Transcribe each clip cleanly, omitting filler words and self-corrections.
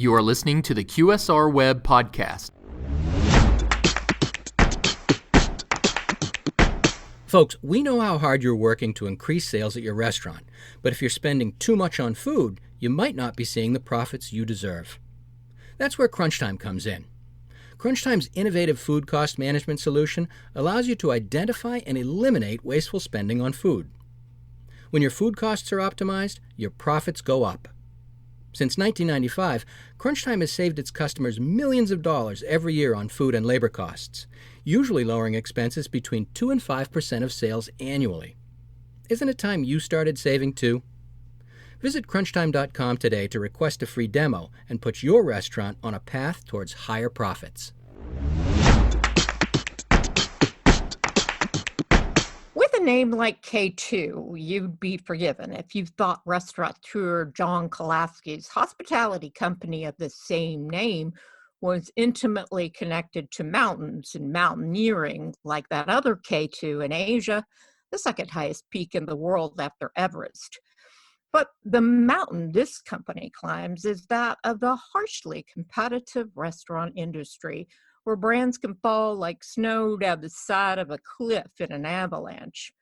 You are listening to the QSR Web Podcast. Folks, we know how hard you're working to increase sales at your restaurant, but if you're spending too much on food, you might not be seeing the profits you deserve. That's where Crunch Time comes in. Crunch Time's innovative food cost management solution allows you to identify and eliminate wasteful spending on food. When your food costs are optimized, your profits go up. Since 1995, Crunch Time has saved its customers millions of dollars every year on food and labor costs, usually lowering expenses between 2 and 5% of sales annually. Isn't it time you started saving too? Visit crunchtime.com today to request a free demo and put your restaurant on a path towards higher profits. With a name like K2, you'd be forgiven if you thought restaurateur John Kolaski's hospitality company of the same name was intimately connected to mountains and mountaineering like that other K2 in Asia, the second highest peak in the world after Everest. But the mountain this company climbs is that of the harshly competitive restaurant industry, where brands can fall like snow down the side of a cliff in an avalanche.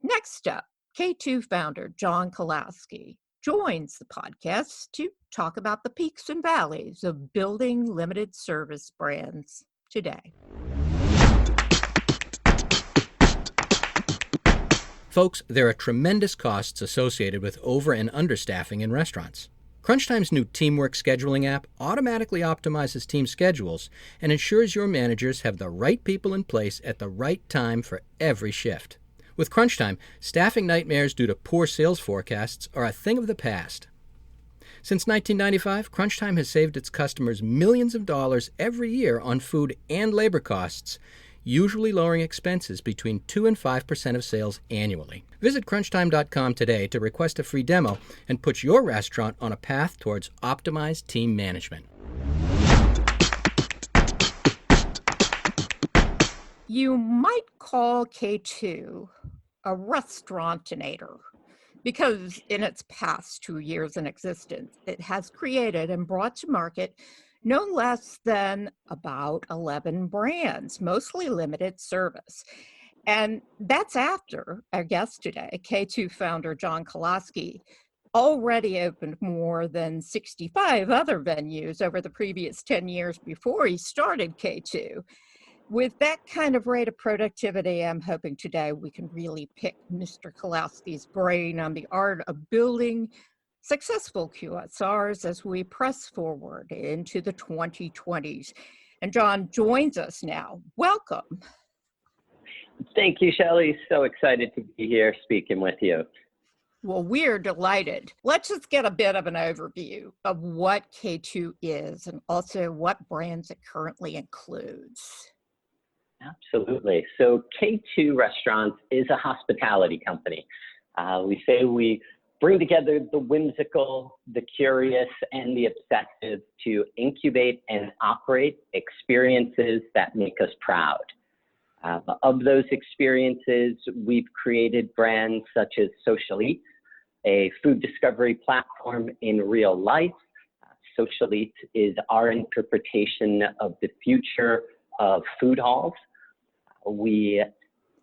Next up, K2 founder John Kolaski joins the podcast to talk about the peaks and valleys of building limited service brands today. Folks, there are tremendous costs associated with over- and understaffing in restaurants. CrunchTime's new teamwork scheduling app automatically optimizes team schedules and ensures your managers have the right people in place at the right time for every shift. With CrunchTime, staffing nightmares due to poor sales forecasts are a thing of the past. Since 1995, CrunchTime has saved its customers millions of dollars every year on food and labor costs, usually lowering expenses between 2 and 5% of sales annually. Visit crunchtime.com today to request a free demo and put your restaurant on a path towards optimized team management. You might call K2 a restaurantinator because in its past 2 years in existence, it has created and brought to market no less than about 11 brands, mostly limited service. And that's after our guest today, K2 founder John Kolaski, already opened more than 65 other venues over the previous 10 years before he started K2. With that kind of rate of productivity, I'm hoping today we can really pick Mr. Kolaski's brain on the art of building successful QSRs as we press forward into the 2020s. And John joins us now. Welcome. Thank you, Shelley. So excited to be here speaking with you. Well, we're delighted. Let's just get a bit of an overview of what K2 is and also what brands it currently includes. Absolutely. So K2 Restaurants is a hospitality company. We say we bring together the whimsical, the curious, and the obsessive to incubate and operate experiences that make us proud. Of those experiences, we've created brands such as Social Eats, a food discovery platform in real life. Social Eats is our interpretation of the future of food halls. We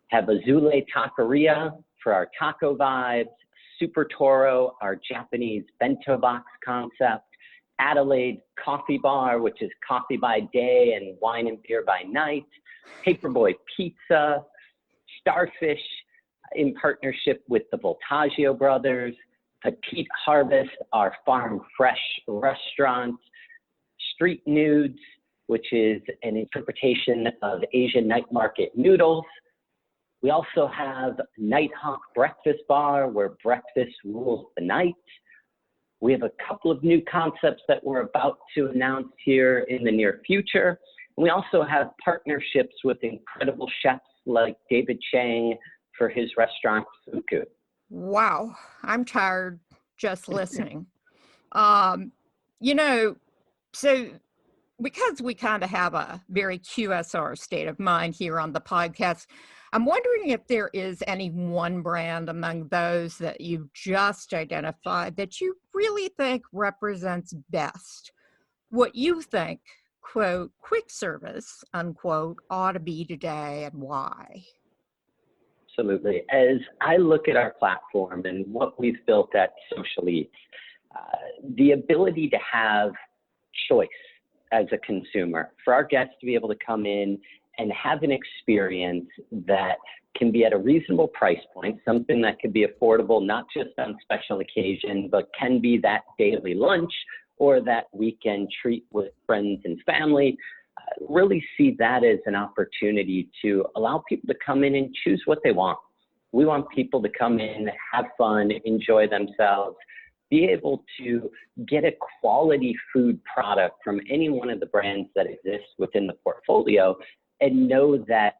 have Azule Taqueria for our taco vibes, Super Toro, our Japanese bento box concept, Adelaide Coffee Bar, which is coffee by day and wine and beer by night, Paperboy Pizza, Starfish in partnership with the Voltaggio brothers, Petite Harvest, our farm fresh restaurant, Street Nudes, which is an interpretation of Asian night market noodles. We also have Nighthawk Breakfast Bar, where breakfast rules the night. We have a couple of new concepts that we're about to announce here in the near future. And we also have partnerships with incredible chefs like David Chang for his restaurant, Fuku. Wow, I'm tired just listening. So because we kind of have a very QSR state of mind here on the podcast, I'm wondering if there is any one brand among those that you've just identified that you really think represents best what you think, quote, quick service, unquote, ought to be today and why. Absolutely. As I look at our platform and what we've built at Social Eats, the ability to have choice as a consumer, for our guests to be able to come in and have an experience that can be at a reasonable price point, something that could be affordable, not just on special occasion, but can be that daily lunch or that weekend treat with friends and family. Really see that as an opportunity to allow people to come in and choose what they want. We want people to come in, have fun, enjoy themselves, be able to get a quality food product from any one of the brands that exist within the portfolio and know that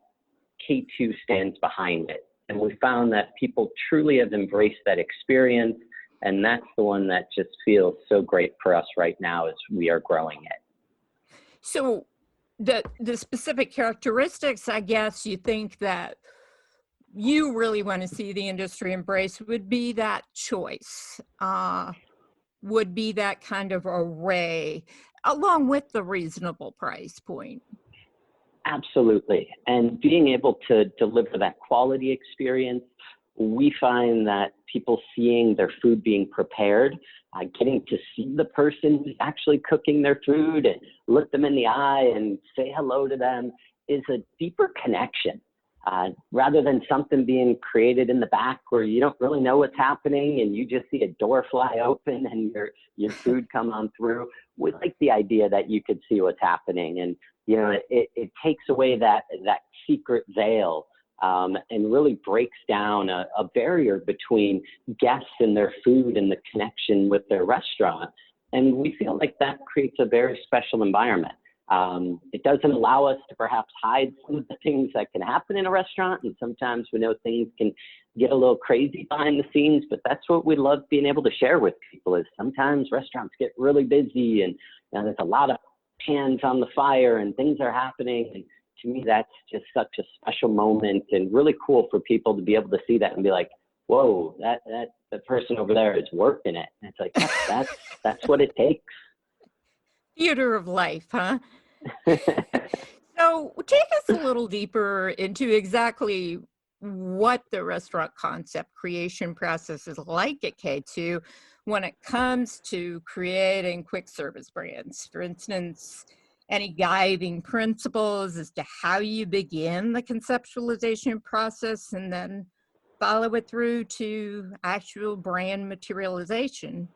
K2 stands behind it. And we found that people truly have embraced that experience, and that's the one that just feels so great for us right now as we are growing it. So the specific characteristics, I guess, you think that you really want to see the industry embrace would be that choice, would be that kind of array, along with the reasonable price point. Absolutely. And being able to deliver that quality experience, we find that people seeing their food being prepared, getting to see the person who's actually cooking their food and look them in the eye and say hello to them is a deeper connection. Rather than something being created in the back where you don't really know what's happening and you just see a door fly open and your food come on through. We like the idea that you could see what's happening, and it takes away that secret veil and really breaks down a barrier between guests and their food and the connection with their restaurant. And we feel like that creates a very special environment. It doesn't allow us to perhaps hide some of the things that can happen in a restaurant. And sometimes we know things can get a little crazy behind the scenes, but that's what we love being able to share with people is sometimes restaurants get really busy and there's a lot of pans on the fire and things are happening. And to me, that's just such a special moment and really cool for people to be able to see that and be like, whoa, that person over there is working it. And it's like, that's what it takes. Theater of life, huh? So take us a little deeper into exactly what the restaurant concept creation process is like at K2 when it comes to creating quick service brands. For instance, any guiding principles as to how you begin the conceptualization process and then follow it through to actual brand materialization?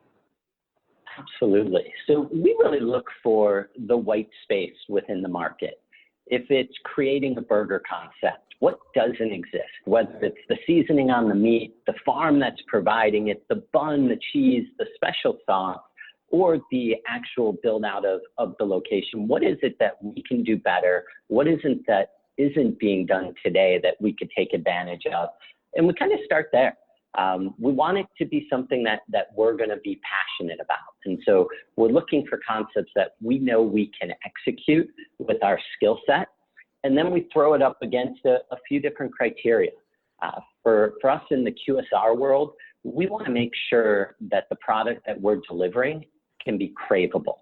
Absolutely. So we really look for the white space within the market. If it's creating a burger concept, what doesn't exist? Whether it's the seasoning on the meat, the farm that's providing it, the bun, the cheese, the special sauce, or the actual build out of the location, what is it that we can do better? What isn't that isn't being done today that we could take advantage of? And we kind of start there. We want it to be something that we're going to be passionate about. And so we're looking for concepts that we know we can execute with our skill set. And then we throw it up against a few different criteria. For us in the QSR world, we want to make sure that the product that we're delivering can be craveable.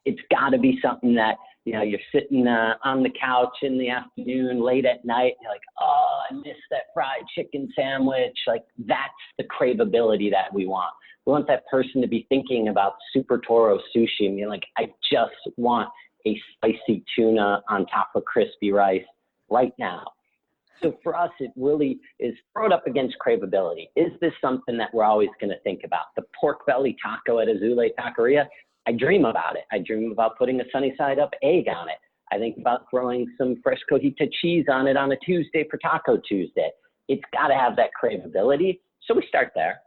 It's got to be something that, you're sitting on the couch in the afternoon, late at night, and you're like, oh, I missed that fried chicken sandwich. Like, that's the craveability that we want. We want that person to be thinking about Super Toro sushi and be like, I just want a spicy tuna on top of crispy rice right now. So for us, it really is thrown up against craveability. Is this something that we're always going to think about? The pork belly taco at Azule Taqueria, I dream about it. I dream about putting a sunny side up egg on it. I think about throwing some fresh cojita cheese on it on a Tuesday for Taco Tuesday. It's got to have that craveability. So we start there.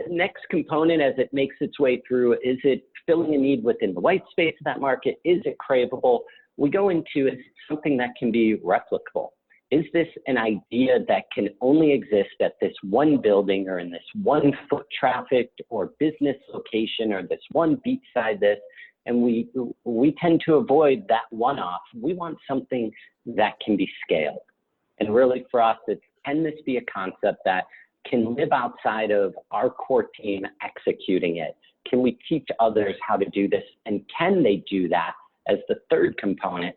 Next component, as it makes its way through, is it filling a need within the white space of that market? Is it craveable? We go into, is it something that can be replicable? Is this an idea that can only exist at this one building or in this one foot trafficked or business location or this one beachside this? And we tend to avoid that one-off. We want something that can be scaled. And really for us, can this be a concept that can live outside of our core team executing it? Can we teach others how to do this? And can they do that as the third component?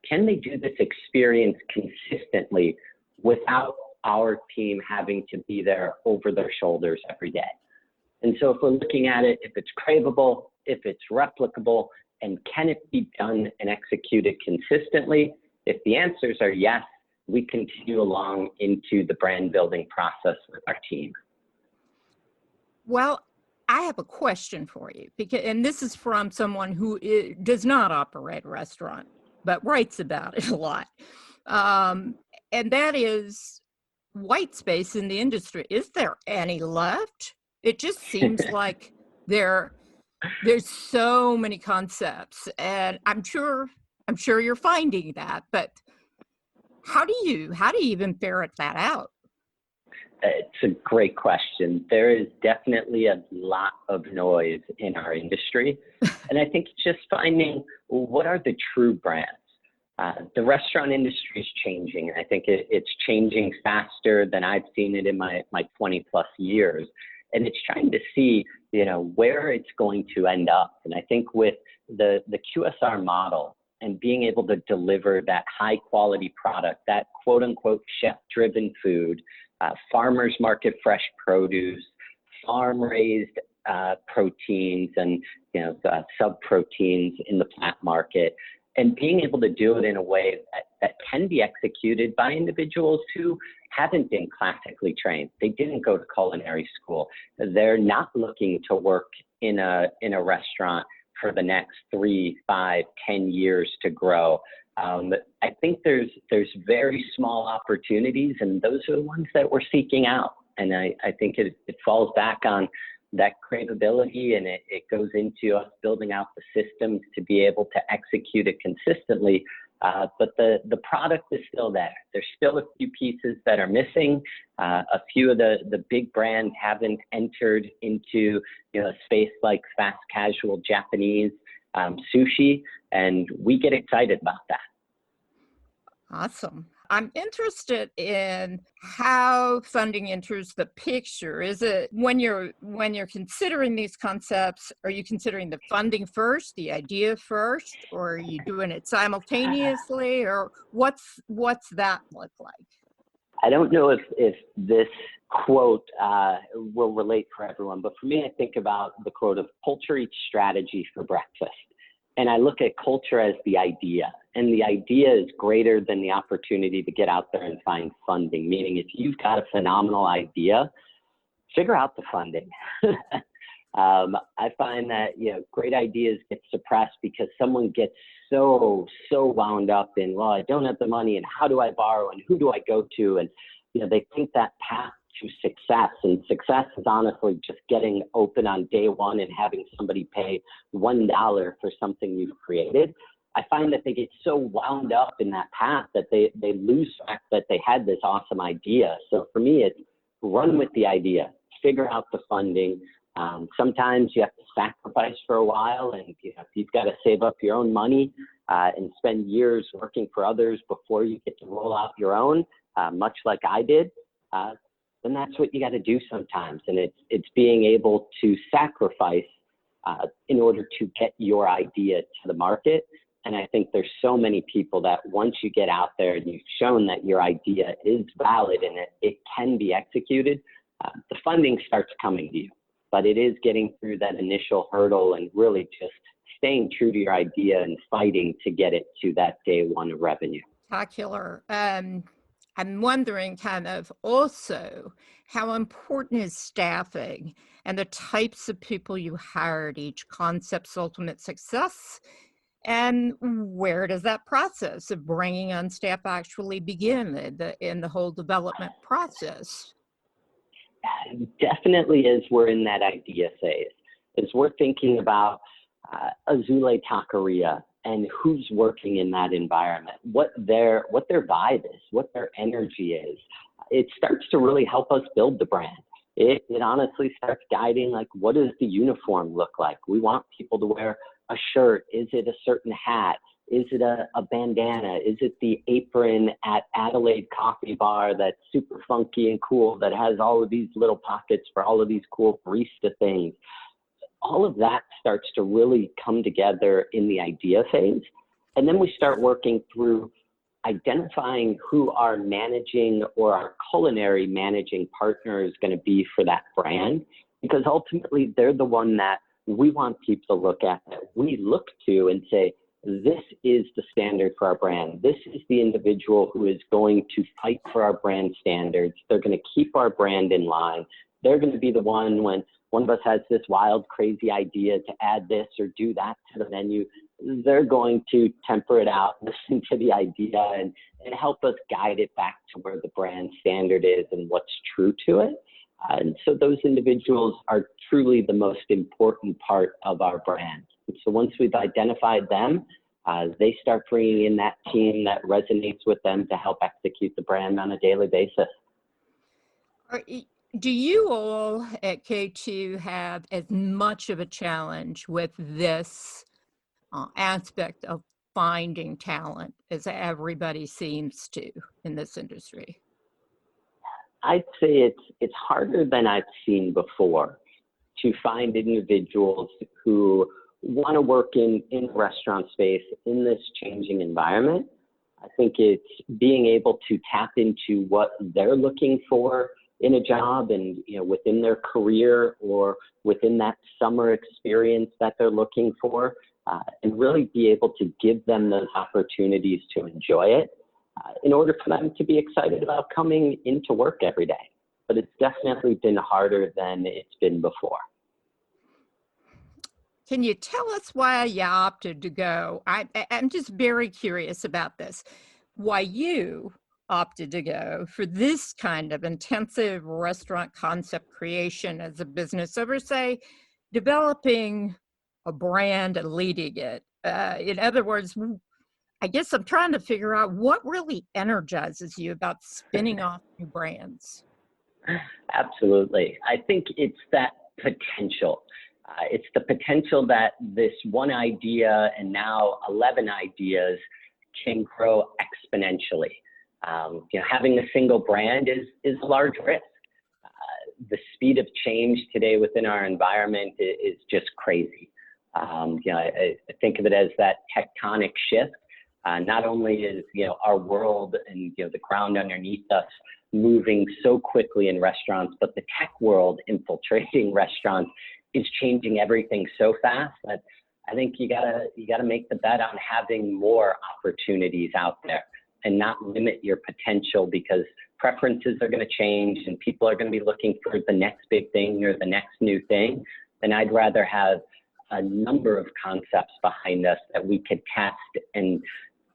Can they do this experience consistently without our team having to be there over their shoulders every day? And so if we're looking at it, if it's craveable, if it's replicable, and can it be done and executed consistently? If the answers are yes, we continue along into the brand building process with our team. Well, I have a question for you, and this is from someone who does not operate a restaurant, but writes about it a lot. And that is white space in the industry. Is there any left? It just seems like there's so many concepts, and I'm sure you're finding that, but how do you even ferret that out? It's a great question. There is definitely a lot of noise in our industry. And I think it's just finding, well, what are the true brands? The restaurant industry is changing. I think it's changing faster than I've seen it in my 20 plus years. And it's trying to see, where it's going to end up. And I think with the QSR model and being able to deliver that high quality product, that quote unquote chef driven food, farmers market fresh produce, farm raised proteins and sub proteins in the plant market, and being able to do it in a way that can be executed by individuals who haven't been classically trained. They didn't go to culinary school. They're not looking to work in a restaurant for the next 3, 5, 10 years to grow. I think there's very small opportunities, and those are the ones that we're seeking out. And I think it falls back on that craveability, and it goes into us building out the systems to be able to execute it consistently. But the product is still there. There's still a few pieces that are missing. A few of the big brands haven't entered into a space like fast casual Japanese sushi, and we get excited about that. Awesome. I'm interested in how funding enters the picture. Is it when you're considering these concepts, are you considering the funding first, the idea first, or are you doing it simultaneously, or what's that look like? I don't know if this quote will relate for everyone, but for me, I think about the quote of culture eats strategy for breakfast. And I look at culture as the idea, and the idea is greater than the opportunity to get out there and find funding. Meaning, if you've got a phenomenal idea, figure out the funding. I find that great ideas get suppressed because someone gets so wound up in, well, I don't have the money, and how do I borrow, and who do I go to, and they think that path to success, and success is honestly just getting open on day one and having somebody pay $1 for something you've created. I find that they get so wound up in that path that they lose track that they had this awesome idea. So for me, it's run with the idea, figure out the funding. Sometimes you have to sacrifice for a while, and if you've got to save up your own money and spend years working for others before you get to roll out your own, much like I did, then that's what you got to do sometimes. And it's being able to sacrifice in order to get your idea to the market. And I think there's so many people that once you get out there and you've shown that your idea is valid and it can be executed, the funding starts coming to you. But it is getting through that initial hurdle and really just staying true to your idea and fighting to get it to that day one of revenue. Spectacular. I'm wondering kind of also how important is staffing and the types of people you hire at each concept's ultimate success, and where does that process of bringing on staff actually begin in the whole development process? Definitely as we're in that idea phase, as we're thinking about Azule Taqueria and who's working in that environment, what their vibe is, what their energy is. It starts to really help us build the brand. It honestly starts guiding, like, what does the uniform look like? We want people to wear a shirt. Is it a certain hat? Is it a bandana? Is it the apron at Adelaide Coffee Bar that's super funky and cool that has all of these little pockets for all of these cool barista things? all of that starts to really come together in the idea phase. And then we start working through identifying who our managing or our culinary managing partner is going to be for that brand, because ultimately they're the one that we want people to look at, that we look to and say, this is the standard for our brand. This is the individual who is going to fight for our brand standards. They're going to keep our brand in line. They're going to be the one when one of us has this wild, crazy idea to add this or do that to the menu. They're going to temper it out, listen to the idea, and help us guide it back to where the brand standard is and what's true to it. And so those individuals are truly the most important part of our brand. And so once we've identified them, they start bringing in that team that resonates with them to help execute the brand on a daily basis. Do you all at K2 have as much of a challenge with this aspect of finding talent as everybody seems to in this industry? I'd say it's harder than I've seen before to find individuals who want to work in the restaurant space in this changing environment. I think it's being able to tap into what they're looking for in a job and, within their career or within that summer experience that they're looking for, and really be able to give them those opportunities to enjoy it in order for them to be excited about coming into work every day. But it's definitely been harder than it's been before. Can you tell us why you opted to go? I'm just very curious about this. Why you opted to go for this kind of intensive restaurant concept creation as a business over, say, developing a brand and leading it. In other words, I guess I'm trying to figure out what really energizes you about spinning off new brands. Absolutely. I think it's that potential. It's the potential that this one idea and now 11 ideas can grow exponentially. Having a single brand is a large risk. The speed of change today within our environment is just crazy. I think of it as that tectonic shift. Not only is our world and the ground underneath us moving so quickly in restaurants, but the tech world infiltrating restaurants is changing everything so fast that I think you gotta make the bet on having more opportunities out there and not limit your potential, because preferences are going to change and people are going to be looking for the next big thing or the next new thing. And I'd rather have a number of concepts behind us that we could test and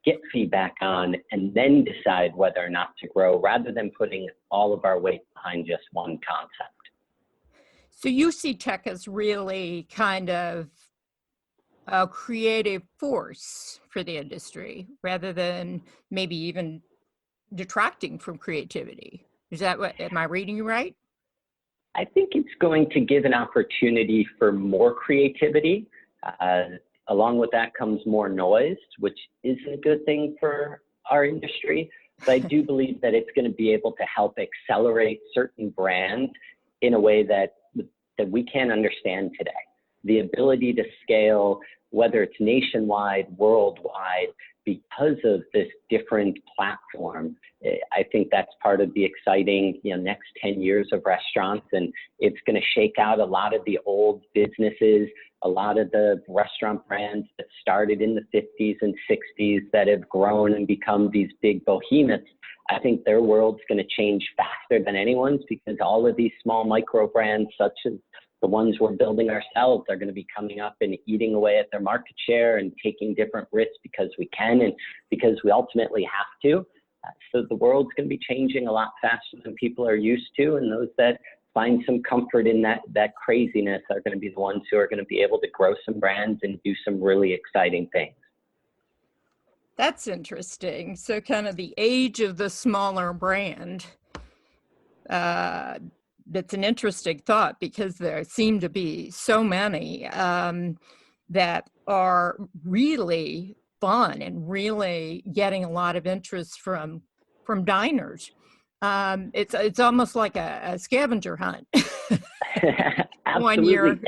get feedback on and then decide whether or not to grow, rather than putting all of our weight behind just one concept. So you see tech as really kind of a creative force for the industry rather than maybe even detracting from creativity. Is that am I reading you right? I think it's going to give an opportunity for more creativity. Along with that comes more noise, which isn't a good thing for our industry. But I do believe that it's going to be able to help accelerate certain brands in a way that we can't understand today. The ability to scale, whether it's nationwide, worldwide, because of this different platform, I think that's part of the exciting next 10 years of restaurants. And it's going to shake out a lot of the old businesses, a lot of the restaurant brands that started in the 50s and 60s that have grown and become these big behemoths. I think their world's going to change faster than anyone's, because all of these small micro brands, such as the ones we're building ourselves, are going to be coming up and eating away at their market share and taking different risks because we can and because we ultimately have to. So the world's going to be changing a lot faster than people are used to, and those that find some comfort in that craziness are going to be the ones who are going to be able to grow some brands and do some really exciting things. That's interesting. So kind of the age of the smaller brand. That's an interesting thought, because there seem to be so many that are really fun and really getting a lot of interest from diners. It's almost like a scavenger hunt. Absolutely. One year.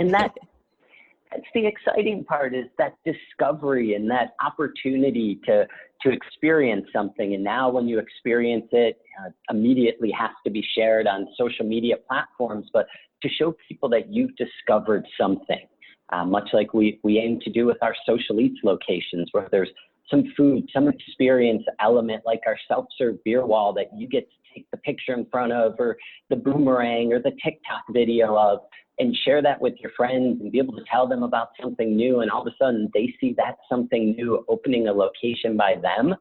That's the exciting part, is that discovery and that opportunity to experience something. And now when you experience it, immediately has to be shared on social media platforms, but to show people that you've discovered something, much like we aim to do with our social eats locations, where there's some food, some experience element, like our self-serve beer wall that you get to take the picture in front of, or the boomerang or the TikTok video of, and share that with your friends and be able to tell them about something new. And all of a sudden they see that something new opening a location by them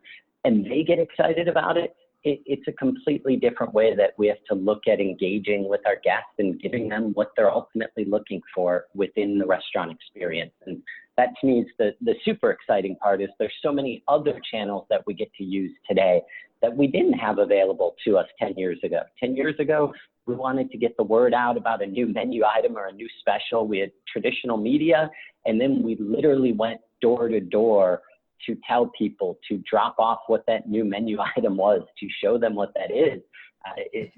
and they get excited about it. It's a completely different way that we have to look at engaging with our guests and giving them what they're ultimately looking for within the restaurant experience. And that to me is the super exciting part, is there's so many other channels that we get to use today that we didn't have available to us 10 years ago. 10 years ago, we wanted to get the word out about a new menu item or a new special. We had traditional media, and then we literally went door to door to tell people, to drop off what that new menu item was, to show them what that is.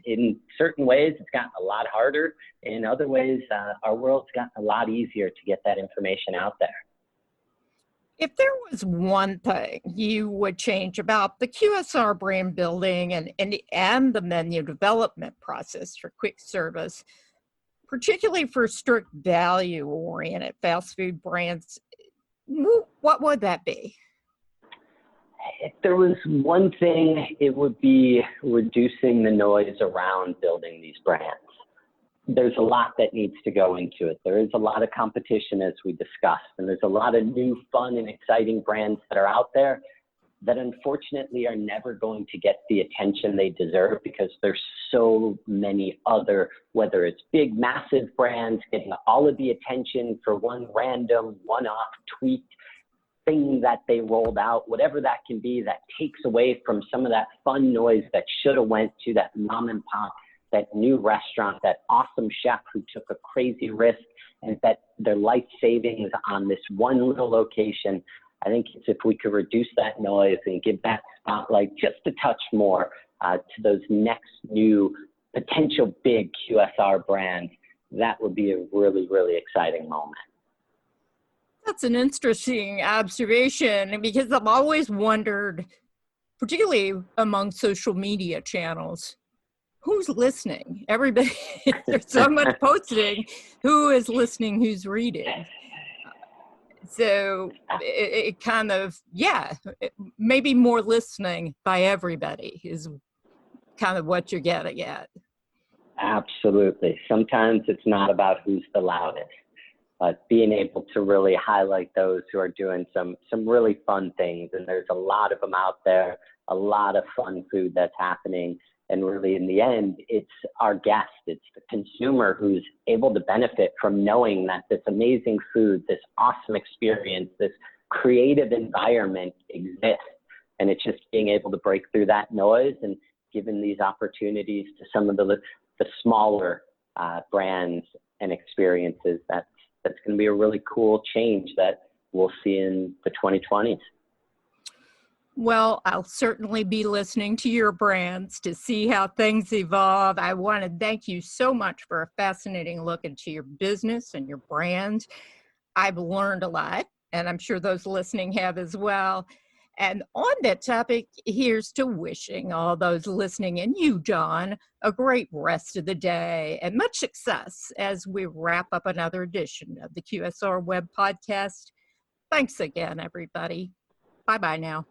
In certain ways, it's gotten a lot harder. In other ways, our world's gotten a lot easier to get that information out there. If there was one thing you would change about the QSR brand building and the menu development process for quick service, particularly for strict value-oriented fast food brands, what would that be? If there was one thing, it would be reducing the noise around building these brands. There's a lot that needs to go into it. There is a lot of competition, as we discussed, and there's a lot of new, fun, and exciting brands that are out there that unfortunately are never going to get the attention they deserve, because there's so many other, whether it's big, massive brands getting all of the attention for one random, one-off tweet thing that they rolled out, whatever that can be, that takes away from some of that fun noise that should have went to that mom and pop, that new restaurant, that awesome chef who took a crazy risk and bet their life savings on this one little location. I think it's, if we could reduce that noise and give that spotlight just a touch more to those next new potential big QSR brands, that would be a really, really exciting moment. That's an interesting observation, because I've always wondered, particularly among social media channels, who's listening? Everybody, there's so much posting. Who is listening? Who's reading? So it kind of, maybe more listening by everybody is kind of what you're getting at. Absolutely. Sometimes it's not about who's the loudest, but being able to really highlight those who are doing some really fun things. And there's a lot of them out there, a lot of fun food that's happening. And really, in the end, it's our guest, it's the consumer who's able to benefit from knowing that this amazing food, this awesome experience, this creative environment exists. And it's just being able to break through that noise and giving these opportunities to some of the smaller brands and experiences. That's going to be a really cool change that we'll see in the 2020s. Well, I'll certainly be listening to your brands to see how things evolve. I want to thank you so much for a fascinating look into your business and your brand. I've learned a lot, and I'm sure those listening have as well. And on that topic, here's to wishing all those listening, and you, John, a great rest of the day and much success as we wrap up another edition of the QSR Web Podcast. Thanks again, everybody. Bye-bye now.